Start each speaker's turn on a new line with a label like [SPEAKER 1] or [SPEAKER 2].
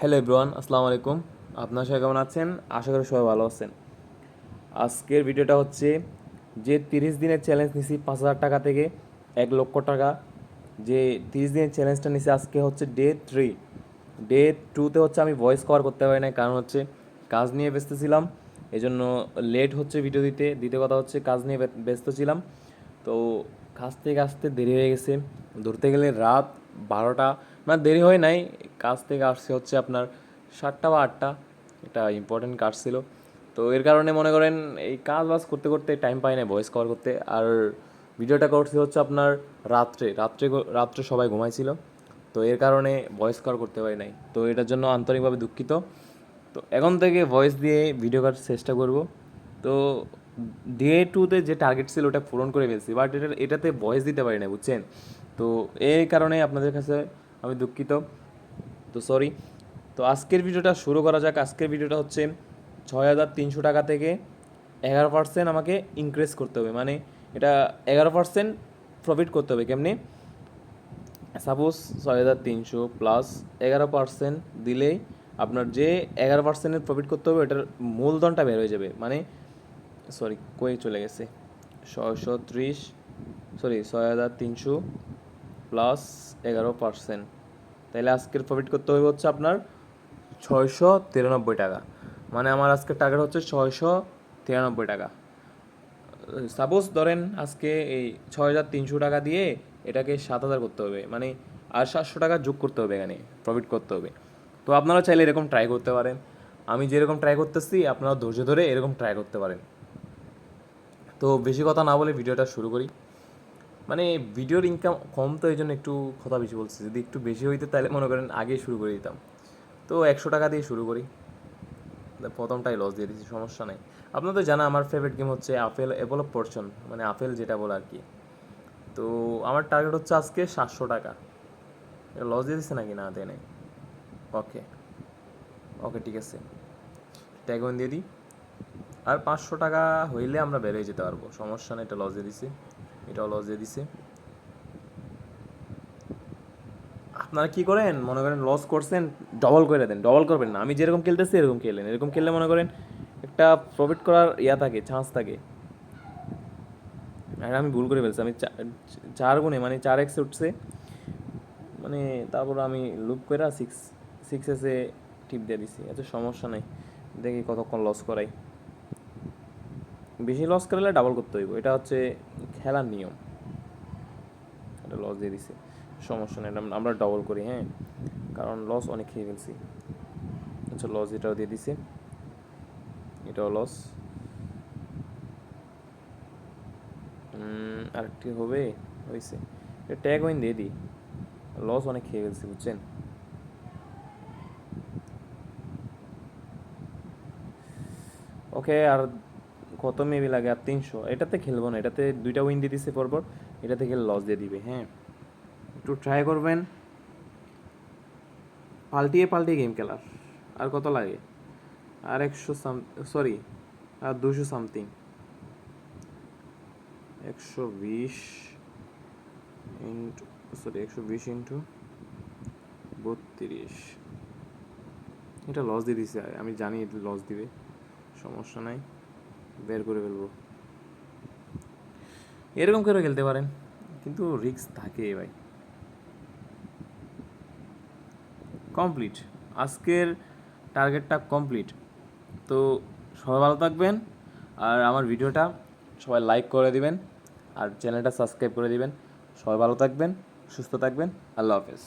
[SPEAKER 1] Hello everyone, আসসালামু আলাইকুম। আপনার সবাই কেমন আছেন? আশা করি সবাই ভালো আছেন। আজকের ভিডিওটা হচ্ছে যে 30 দিনের চ্যালেঞ্জ নিছি 5,000 টাকা থেকে 1,00,000 টাকা। যে 30 দিনের চ্যালেঞ্জটা নিছি আজকে হচ্ছে ডে 3। ডে 2তে হচ্ছে আমি ভয়েস কভার করতে পারি না, কারণ হচ্ছে কাজ নিয়ে ব্যস্ত ছিলাম, এই জন্য লেট হচ্ছে ভিডিও দিতে। দ্বিতীয় কথা হচ্ছে কাজ নিয়ে ব্যস্ত ছিলাম, তো কাজ থেকে আসতে দেরি হয়ে গেছে। ধরতে গেলে রাত 12টা, মানে দেরি হয় নাই। কাজ থেকে আসছে হচ্ছে আপনার 7টা বা 8টা। এটা ইম্পর্টেন্ট কাজ ছিল, তো এর কারণে মনে করেন এই কাজ বাজ করতে করতে টাইম পাই না ভয়েস কভার করতে। আর ভিডিওটা করছি হচ্ছে আপনার রাত্রে রাত্রে রাত্রে সবাই ঘুমাইছিল, তো এর কারণে ভয়েস কভার করতে পারি নাই। তো এটার জন্য আন্তরিকভাবে দুঃখিত। তো এখন থেকে ভয়েস দিয়ে ভিডিও করার চেষ্টা করব। তো ডে 2তে যে টার্গেট ছিল ওটা পূরণ করে ফেলছি, বাট এটাতে ভয়েস দিতে পারি না, বুঝছেন? তো এই কারণে আপনাদের কাছে আমি দুঃখিত, তো সরি। তো আজকের ভিডিওটা শুরু করা যাক। আজকের ভিডিওটা হচ্ছে 6,300 টাকা থেকে 11% আমাকে ইনক্রিজ করতে হবে, মানে এটা 11% প্রফিট করতে হবে। কেমনি? সাপোজ 6,300 প্লাস 11% দিলেই আপনার যে 11%-এর প্রফিট করতে হবে এটার মূলধনটা বের হয়ে যাবে। মানে সরি, কই চলে গেছে, 630, সরি 6,300 প্লাস 11%, তাহলে আজকের প্রফিট করতে হবে হচ্ছে আপনার 693 টাকা। মানে আমার আজকের টার্গেট হচ্ছে 693 টাকা। সাপোজ ধরেন আজকে এই 6,300 টাকা দিয়ে এটাকে 7,000 করতে হবে, মানে আর 700 টাকা যোগ করতে হবে, এখানে প্রফিট করতে হবে। তো আপনারা চাইলে এরকম ট্রাই করতে পারেন। আমি যেরকম ট্রাই করতেছি আপনারা ধৈর্য ধরে এরকম ট্রাই করতে পারেন। তো বেশি কথা না বলে ভিডিওটা শুরু করি। মানে ভিডিওর ইনকাম কম, তো এই জন্য একটু কথা বেশি বলছি। যদি একটু বেশি হইতে তাহলে মনে করেন আগেই শুরু করে দিতাম। তো 100 টাকা দিয়ে শুরু করি। প্রথমটাই লস দিয়ে দিচ্ছি, সমস্যা নেই। আপনাদের জানা আমার ফেভারিট গেম হচ্ছে আপেল এভেলপ পোর্শন, মানে আপেল যেটা বলে আর কি। তো আমার টার্গেট হচ্ছে আজকে 700 টাকা। এটা লস দিয়ে দিচ্ছে নাকি? না, দেয় নাই। ওকে, ওকে, ঠিক আছে, ট্যাগ ওয়ান দিয়ে দিই। আর 500 টাকা হইলে আমরা বের হয়ে যেতে পারবো, সমস্যা নেই। এটা লস দিয়ে দিছে, এটাও লস দিয়ে দিছে। আপনারা কী করেন, মনে করেন লস করছেন, ডবল করে দেন। ডবল করবেন না, আমি যেরকম খেলতেছি এরকম খেলেন। এরকম খেললে মনে করেন একটা প্রফিট করার থাকে, চান্স থাকে। আর আমি ভুল করে ফেলছি, আমি 4 গুণে মানে 4x উঠছে, মানে তারপর আমি লুপ করে সিক্স এসে টিপ দিয়ে দিছি। এত সমস্যা নেই, দেখি কতক্ষণ লস করাই। বেশি লস করলে ডাবল করতে হইব, এটা হচ্ছে খেলার নিয়ম। এটা লস দিয়ে দিছি, সমস্যা নেই, আমরা ডবল করি, হ্যাঁ, কারণ লস অনেক খেয়ে ফেলছি। আচ্ছা, লস এটাও দিয়ে দিছে, এটাও লস। আরেকটি হবে, হয়েছে। এটা ট্যাগ ওইন দিয়ে দিই, লস অনেক খেয়ে ফেলছি, বুঝছেন? ওকে, আর কত মেবি লাগে? আর 300। এটাতে খেলবো না, এটাতে 2টা উইন দিয়ে দিছে পরপর, এটাতে খেলে লস দিয়ে দিবে। হ্যাঁ, একটু ট্রাই করবেন পাল্টিয়ে পাল্টিয়ে গেম খেলার। আর কত লাগে? আর 100 সরি, আর 200 সামথিং। 120 into, sorry 120 into 32। এটা লস দিয়ে দিছে, আমি জানি এটা লস দিবে, সমস্যা নাই, বের করে ফেলবো। এরকম করে খেলতে পারেন, কিন্তু রিস্ক থাকে ভাই। কমপ্লিট, আজকের টার্গেটটা কমপ্লিট। তো সবাই ভালো থাকবেন, আর আমার ভিডিওটা সবাই লাইক করে দিবেন, আর চ্যানেলটা সাবস্ক্রাইব করে দিবেন। সবাই ভালো থাকবেন, সুস্থ থাকবেন, আল্লাহ হাফেজ।